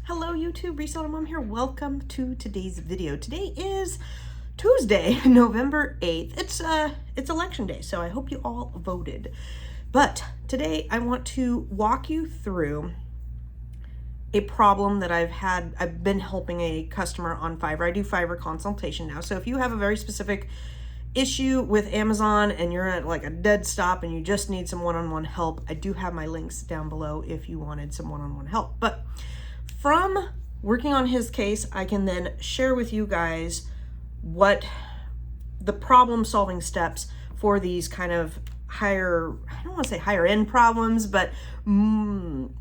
Hello YouTube, Reseller Mom here. Welcome to today's video. Today is Tuesday, November 8th. It's election day, so I hope you all voted. But today I want to walk you through a problem that I've been helping a customer on Fiverr. I do Fiverr consultation now. So if you have a very specific issue with Amazon and you're at like a dead stop and you just need some one-on-one help, I do have my links down below if you wanted some one-on-one help. But from working on his case, I can then share with you guys what the problem solving steps for these kind of higher, I don't want to say higher end problems, but kind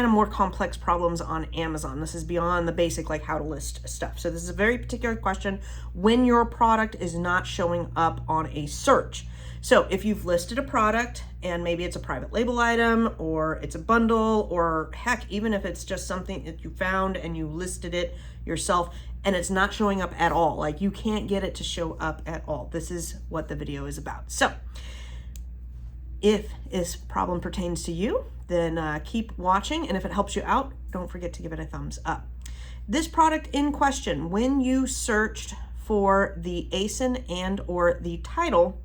of more complex problems on Amazon. This is beyond the basic like how to list stuff. So this is a very particular question when your product is not showing up on a search. So if you've listed a product and maybe it's a private label item or it's a bundle, or heck, even if it's just something that you found and you listed it yourself and it's not showing up at all, like you can't get it to show up at all. This is what the video is about. So if this problem pertains to you, then keep watching. And if it helps you out, don't forget to give it a thumbs up. This product in question, when you searched for the ASIN and or the title,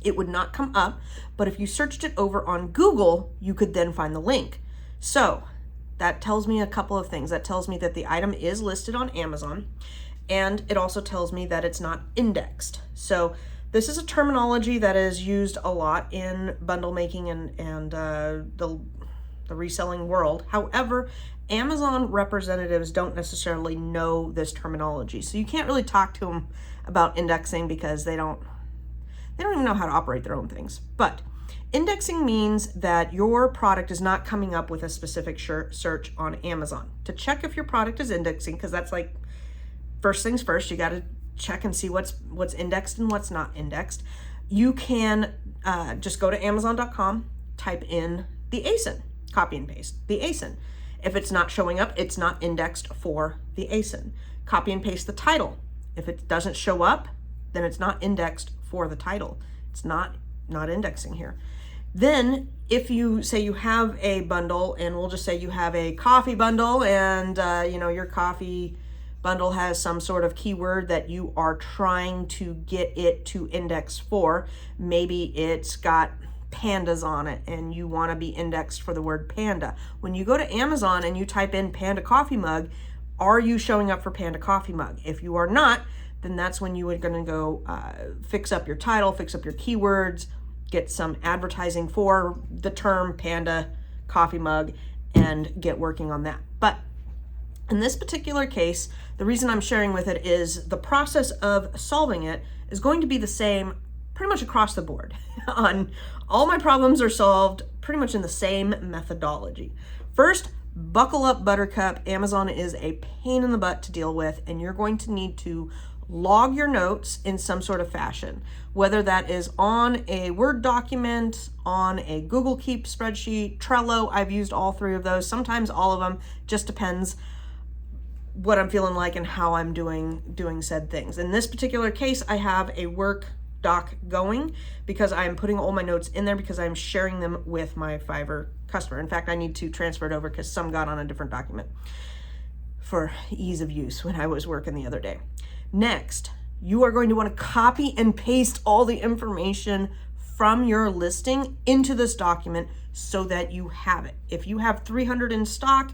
it would not come up, but if you searched it over on Google, you could then find the link. So that tells me a couple of things. That tells me that the item is listed on Amazon, and it also tells me that it's not indexed. So this is a terminology that is used a lot in bundle making and the reselling world. However, Amazon representatives don't necessarily know this terminology. So you can't really talk to them about indexing because they don't even know how to operate their own things. But indexing means that your product is not coming up with a specific search on Amazon. To check if your product is indexing, because that's like first things first, you got to check and see what's indexed and what's not indexed. You can just go to Amazon.com, type in the ASIN, copy and paste the ASIN. If it's not showing up, it's not indexed for the ASIN. Copy and paste the title. If it doesn't show up, then it's not indexed for the title. It's not indexing here. Then if you say you have a bundle, and we'll just say you have a coffee bundle, and your coffee bundle has some sort of keyword that you are trying to get it to index for. Maybe it's got pandas on it and you want to be indexed for the word panda. When you go to Amazon and you type in panda coffee mug, are you showing up for panda coffee mug? If you are not, then that's when you are going to go fix up your title, fix up your keywords, get some advertising for the term panda coffee mug, and get working on that. But in this particular case, the reason I'm sharing with it is the process of solving it is going to be the same pretty much across the board. On all my problems are solved pretty much in the same methodology. First, buckle up, Buttercup. Amazon is a pain in the butt to deal with, and you're going to need to log your notes in some sort of fashion, whether that is on a Word document, on a Google Keep spreadsheet, Trello. I've used all three of those, sometimes all of them, just depends what I'm feeling like and how I'm doing said things. In this particular case, I have a work doc going because I'm putting all my notes in there because I'm sharing them with my Fiverr customer. In fact, I need to transfer it over because some got on a different document for ease of use when I was working the other day. Next, you are going to want to copy and paste all the information from your listing into this document so that you have it. If you have 300 in stock,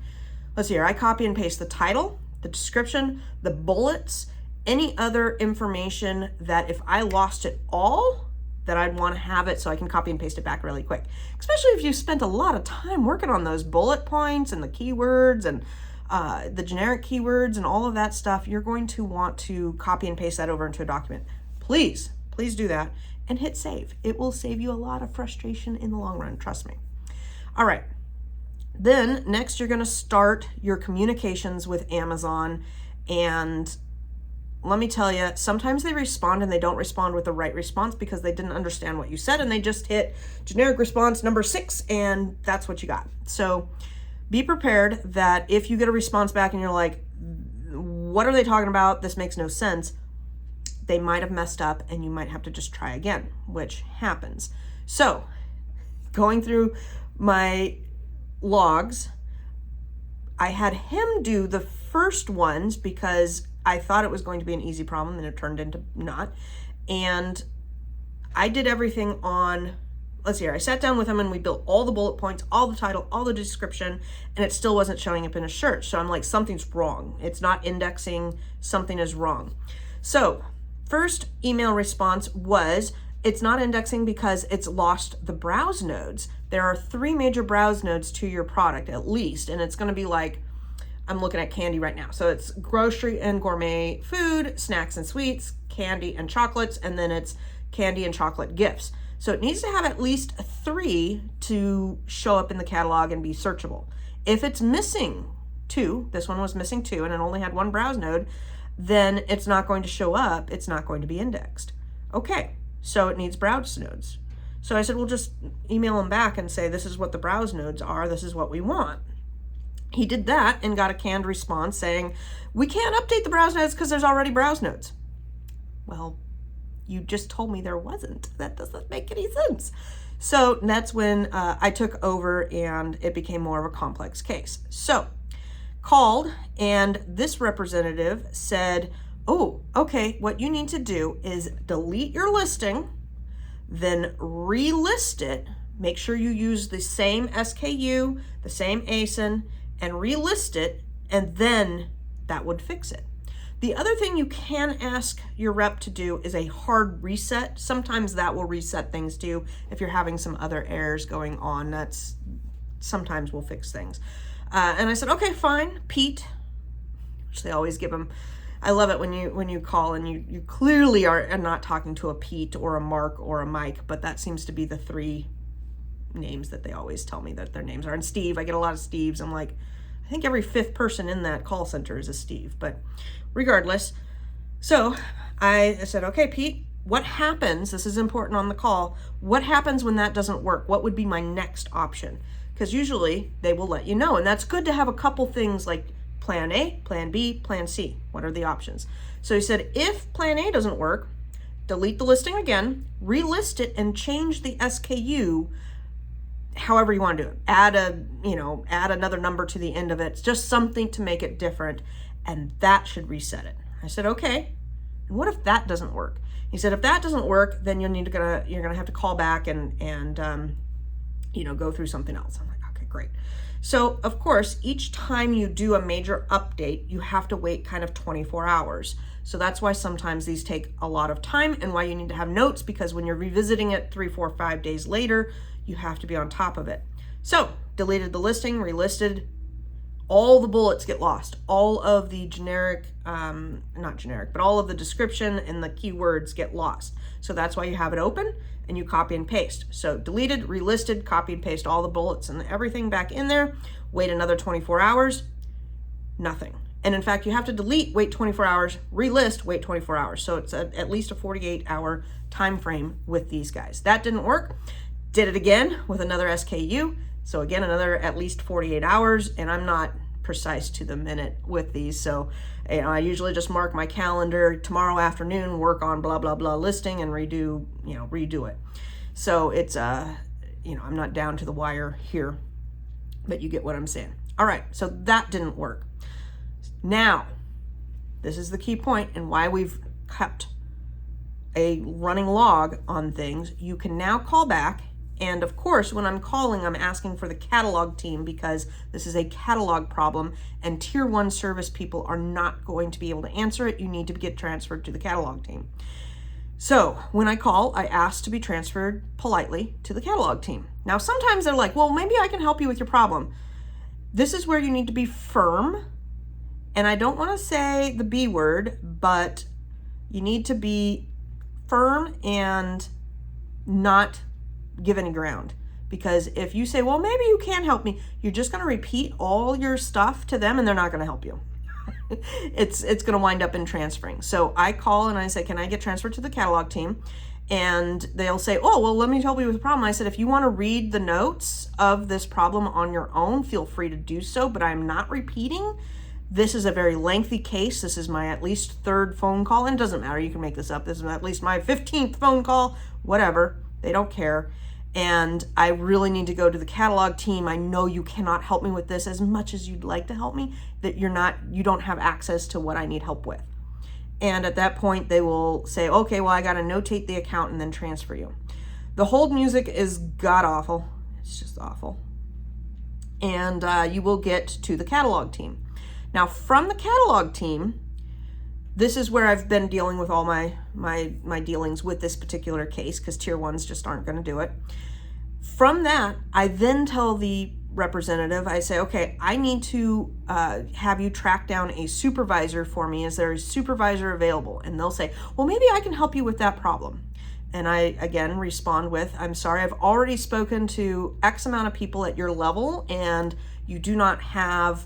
let's see here, I copy and paste the title, the description, the bullets, any other information that if I lost it all, that I'd want to have it so I can copy and paste it back really quick. Especially if you spent a lot of time working on those bullet points and the keywords and the generic keywords and all of that stuff, you're going to want to copy and paste that over into a document. Please do that and hit save. It will save you a lot of frustration in the long run, trust me. All right. Then next you're going to start your communications with Amazon, and let me tell you, sometimes they respond and they don't respond with the right response because they didn't understand what you said and they just hit generic response number 6 and that's what you got. So be prepared that if you get a response back and you're like, what are they talking about? This makes no sense. They might have messed up and you might have to just try again, which happens. So going through my logs, I had him do the first ones because I thought it was going to be an easy problem, and it turned into not. And I did everything on, let's see here, I sat down with him and we built all the bullet points, all the title, all the description, and it still wasn't showing up in his search. So I'm like, something's wrong. It's not indexing, something is wrong. So first email response was, it's not indexing because it's lost the browse nodes. There are 3 major browse nodes to your product at least, and it's gonna be like, I'm looking at candy right now. So it's grocery and gourmet food, snacks and sweets, candy and chocolates, and then it's candy and chocolate gifts. So it needs to have at least 3 to show up in the catalog and be searchable. If it's missing 2, this one was missing 2 and it only had 1 browse node, then it's not going to show up, it's not going to be indexed. Okay, so it needs browse nodes. So I said, we'll just email him back and say, this is what the browse nodes are, this is what we want. He did that and got a canned response saying, we can't update the browse nodes because there's already browse nodes. Well, you just told me there wasn't. That doesn't make any sense. So that's when I took over and it became more of a complex case. So called, and this representative said, oh, okay, what you need to do is delete your listing, then relist it. Make sure you use the same SKU, the same ASIN, and relist it, and then that would fix it. The other thing you can ask your rep to do is a hard reset. Sometimes that will reset things too. If you're having some other errors going on, that's sometimes will fix things. And I said, okay, fine, Pete, which they always give them. I love it when you call and you clearly are not talking to a Pete or a Mark or a Mike, but that seems to be the 3 names that they always tell me that their names are. And Steve, I get a lot of Steves. I'm like, I think every 5th person in that call center is a Steve, but regardless. So I said, okay, Pete, what happens, this is important on the call, what happens when that doesn't work? What would be my next option? Because usually they will let you know, and that's good to have a couple things like plan A, plan B, plan C. What are the options? So he said, if plan A doesn't work, delete the listing again, relist it, and change the SKU however you want to do it. Add another number to the end of it, just something to make it different, and that should reset it. I said, okay, and what if that doesn't work? He said, if that doesn't work, then you're gonna have to call back and go through something else. I'm like, okay, great. So of course, each time you do a major update, you have to wait kind of 24 hours. So that's why sometimes these take a lot of time and why you need to have notes, because when you're revisiting it 3, 4, 5 days later, you have to be on top of it. So deleted the listing, relisted, all the bullets get lost. All of the generic, not generic, but all of the description and the keywords get lost. So that's why you have it open and you copy and paste. So deleted, relisted, copy and paste all the bullets and everything back in there, wait another 24 hours, nothing. And in fact, you have to delete, wait 24 hours, relist, wait 24 hours. So it's at least a 48-hour time frame with these guys. That didn't work. Did it again with another SKU. So again, another at least 48 hours, and I'm not precise to the minute with these. So I usually just mark my calendar, tomorrow afternoon, work on blah, blah, blah listing and redo it. So it's, I'm not down to the wire here, but you get what I'm saying. All right, so that didn't work. Now, this is the key point and why we've kept a running log on things. You can now call back. And of course, when I'm calling, I'm asking for the catalog team because this is a catalog problem and tier 1 service people are not going to be able to answer it. You need to get transferred to the catalog team. So when I call, I ask to be transferred politely to the catalog team. Now, sometimes they're like, well, maybe I can help you with your problem. This is where you need to be firm. And I don't want to say the B word, but you need to be firm and not give any ground. Because if you say, well, maybe you can help me, you're just going to repeat all your stuff to them and they're not going to help you. It's going to wind up in transferring. So I call and I say, can I get transferred to the catalog team? And they'll say, oh, well, let me help you with the problem. I said, if you want to read the notes of this problem on your own, feel free to do so, but I'm not repeating. This is a very lengthy case. This is my at least 3rd phone call, and it doesn't matter. You can make this up. This is at least my 15th phone call, whatever. They don't care. and I really need to go to the catalog team. I know you cannot help me with this as much as you'd like to help me, that you don't have access to what I need help with. And at that point, they will say, okay, well, I got to notate the account and then transfer you. The hold music is god-awful. It's just awful. And you will get to the catalog team. Now, from the catalog team, this is where I've been dealing with all my dealings with this particular case, because tier ones just aren't going to do it. From that, I then tell the representative, I say, okay, I need to have you track down a supervisor for me. Is there a supervisor available? And they'll say, well, maybe I can help you with that problem. And I, again, respond with, I'm sorry, I've already spoken to X amount of people at your level, and you do not have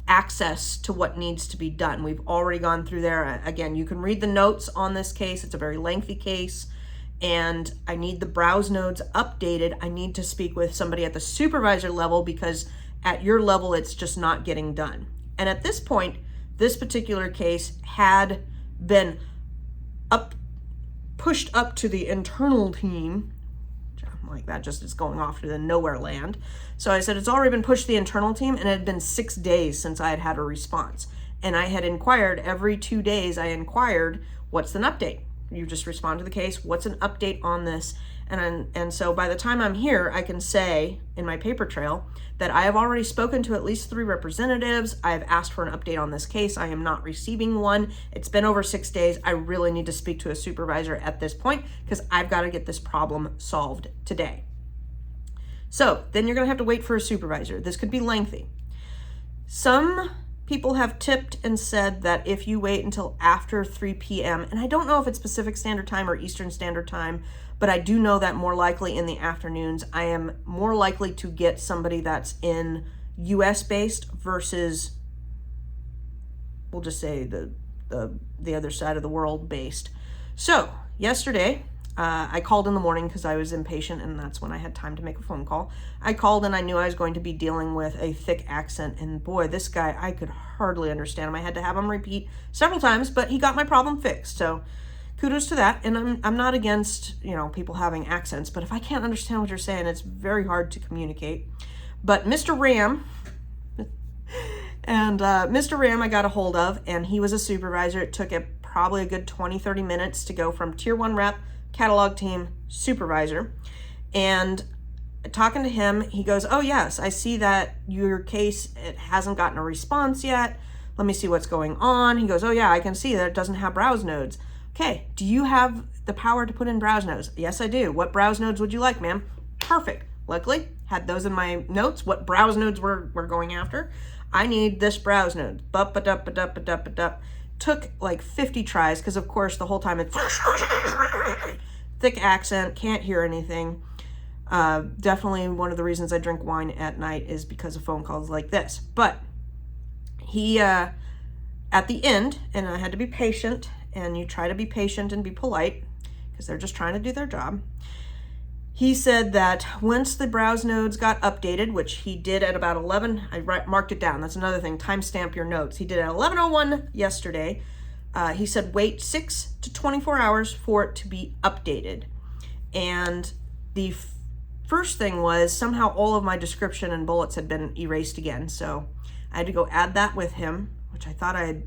access to what needs to be done. We've already gone through there. Again, you can read the notes on this case. It's a very lengthy case, and I need the browse nodes updated. I need to speak with somebody at the supervisor level, because at your level, it's just not getting done. And at this point, this particular case had been pushed up to the internal team. Like that just is going off to the nowhere land. So I said, it's already been pushed to the internal team, and it had been 6 days since I had had a response. And I had inquired every 2 days, I inquired, what's an update? You just respond to the case, what's an update on this? And so by the time I'm here, I can say in my paper trail that I have already spoken to at least 3 representatives. I've asked for an update on this case. I am not receiving one. It's been over 6 days. I really need to speak to a supervisor at this point, because I've got to get this problem solved today. So then you're going to have to wait for a supervisor. This could be lengthy. Some people have tipped and said that if you wait until after 3 p.m., and I don't know if it's Pacific Standard Time or Eastern Standard Time, but I do know that more likely in the afternoons, I am more likely to get somebody that's in US based versus, we'll just say the other side of the world based. So yesterday, I called in the morning because I was impatient, and that's when I had time to make a phone call. I called, and I knew I was going to be dealing with a thick accent, and boy, this guy, I could hardly understand him. I had to have him repeat several times, but he got my problem fixed. So kudos to that. And I'm not against, people having accents, but if I can't understand what you're saying, it's very hard to communicate. But Mr. Ram, and Mr. Ram I got a hold of, and he was a supervisor. It took probably a good 20-30 minutes to go from tier 1 rep, catalog team, supervisor. And talking to him, he goes, oh yes, I see that your case, it hasn't gotten a response yet. Let me see what's going on. He goes, oh yeah, I can see that it doesn't have browse nodes. Okay, do you have the power to put in browse nodes? Yes, I do. What browse nodes would you like, ma'am? Perfect. Luckily, had those in my notes, what browse nodes we're going after. I need this browse node. Took like 50 tries, because of course the whole time it's thick accent, can't hear anything. Definitely one of the reasons I drink wine at night is because of phone calls like this. But he, at the end, and I had to be patient, and you try to be patient and be polite, because they're just trying to do their job. He said that once the browse nodes got updated, which he did at about 11, I marked it down. That's another thing, timestamp your notes. He did at 11:01 yesterday. He said wait 6 to 24 hours for it to be updated. And the first thing was somehow all of my description and bullets had been erased again. So I had to go add that with him, which I thought I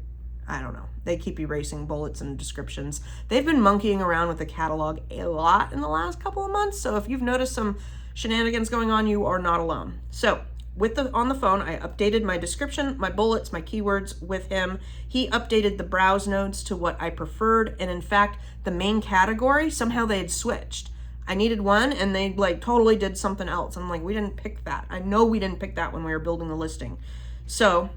don't know. They keep erasing bullets and descriptions. They've been monkeying around with the catalog a lot in the last couple of months. So if you've noticed some shenanigans going on, you are not alone. So on the phone, I updated my description, my bullets, my keywords with him. He updated the browse nodes to what I preferred. And in fact, the main category, somehow they had switched. I needed one, and they totally did something else. I'm like, we didn't pick that. I know we didn't pick that when we were building the listing. So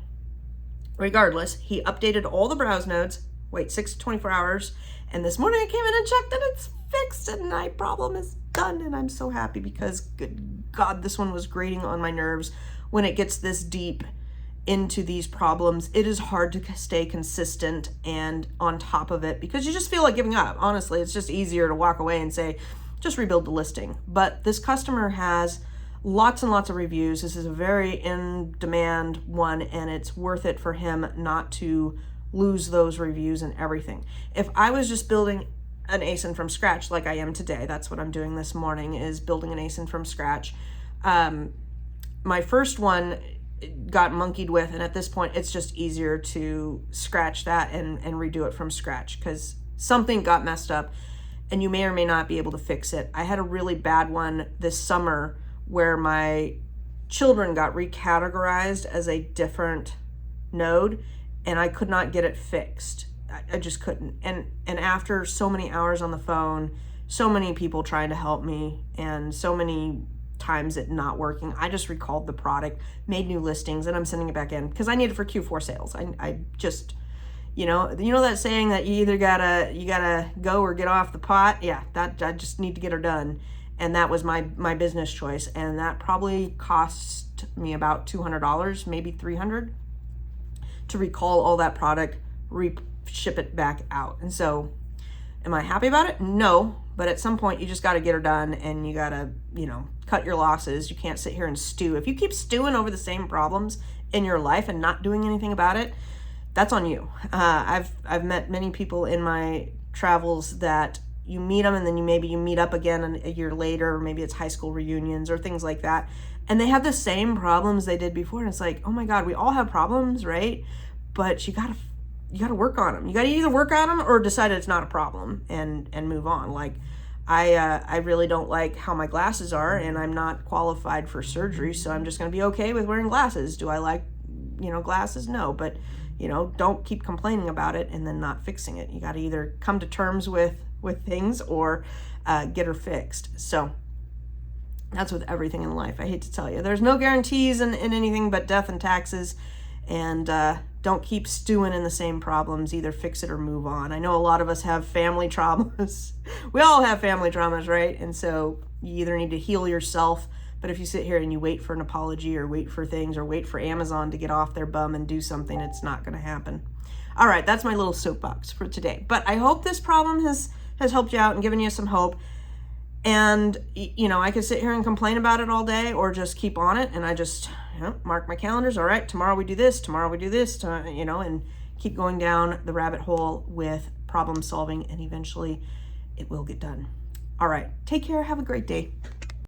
regardless, he updated all the browse nodes, wait 6 to 24 hours, and this morning I came in and checked and it's fixed and my problem is done, and I'm so happy, because good God, this one was grating on my nerves. When it gets this deep into these problems, it is hard to stay consistent and on top of it, because you just feel like giving up. Honestly, it's just easier to walk away and say, just rebuild the listing. But this customer has lots and lots of reviews. This is a very in-demand one, and it's worth it for him not to lose those reviews and everything. If I was just building an ASIN from scratch like I am today. That's what I'm doing this morning, is building an ASIN from scratch. My first one got monkeyed with, and at this point it's just easier to scratch that and redo it from scratch, because something got messed up and you may or may not be able to fix it. I had a really bad one this summer where my children got recategorized as a different node and I could not get it fixed. I just couldn't. And after so many hours on the phone, so many people trying to help me, and so many times it not working, I just recalled the product, made new listings, and I'm sending it back in because I need it for Q4 sales. I just, you know that saying that you either gotta go or get off the pot. Yeah, that I just need to get her done. And that was my business choice. And that probably cost me about $200, maybe $300 to recall all that product, ship it back out. And so am I happy about it? No, but at some point you just got to get her done, and you got to, cut your losses. You can't sit here and stew. If you keep stewing over the same problems in your life and not doing anything about it, that's on you. I've met many people in my travels that you meet them, and then you meet up again a year later, or maybe it's high school reunions or things like that, and they have the same problems they did before. And it's like, oh my God, we all have problems, right? But you gotta work on them. You gotta either work on them or decide it's not a problem and move on. Like I really don't like how my glasses are, and I'm not qualified for surgery, so I'm just gonna be okay with wearing glasses. Do I like, glasses? No, but don't keep complaining about it and then not fixing it. You gotta either come to terms with things or get her fixed. So that's with everything in life. I hate to tell you, there's no guarantees in anything but death and taxes. And don't keep stewing in the same problems. Either fix it or move on. I know a lot of us have family traumas. We all have family traumas, right? And so you either need to heal yourself, but if you sit here and you wait for an apology or wait for things or wait for Amazon to get off their bum and do something, it's not going to happen. All right, that's my little soapbox for today. But I hope this problem has helped you out and given you some hope. And, I could sit here and complain about it all day, or just keep on it. And I just, mark my calendars. All right, tomorrow we do this, tomorrow we do this, and keep going down the rabbit hole with problem solving, and eventually it will get done. All right, take care. Have a great day.